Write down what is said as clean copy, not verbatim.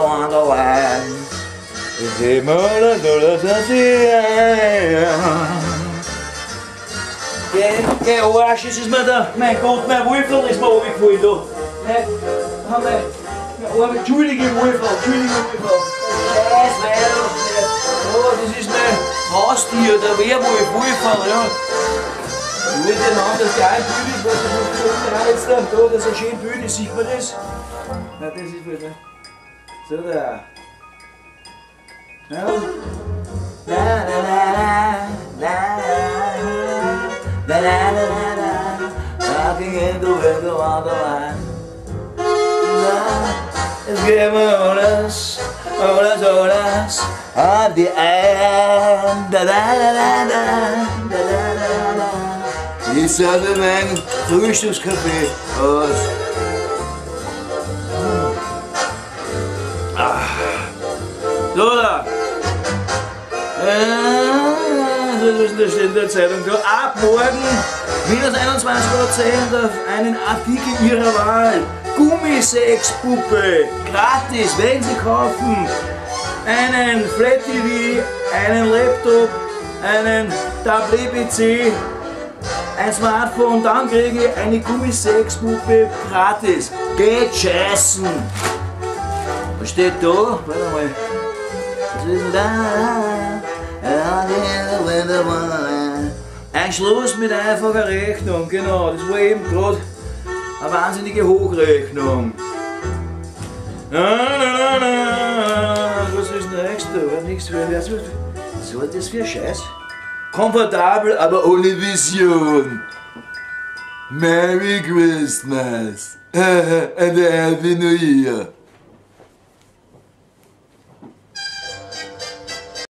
wonderland. Geh, Arsch, jetzt ist mir der, mein Gott, mein Wolferl ist mir runtergefallen da. Entschuldige Wolferl, Scheiß Weihnachtsmann. Oh, das ist mein Haustier, der Werwolf, Wolferl, ja. Ich wollte den Namen, das geil Bild ist, was da jetzt da, das ist ein schönes Bild, sieht man das? Nein, das ist halt, so da. Ja. Walking in the winter wonderland. It's giving orders of the end. Ich sage mein Frühstückskaffee aus. So da. Das steht in der Zeitung da. Ab morgen minus 21% auf einen Artikel Ihrer Wahl. Gummisexpuppe, gratis, wenn Sie kaufen. Einen Flat TV, einen Laptop, einen Tablet-PC, ein Smartphone, dann kriege ich eine Gummisexpuppe gratis. Geht scheißen! Was steht da? Warte mal. Was ist denn da? Ein Schluss mit einfacher Rechnung, genau, das war eben gerade eine wahnsinnige Hochrechnung. Was ist denn der nächste? Nichts für was war das für ein Scheiß? Komfortabel, aber ohne Vision. Merry Christmas and a Happy New Year.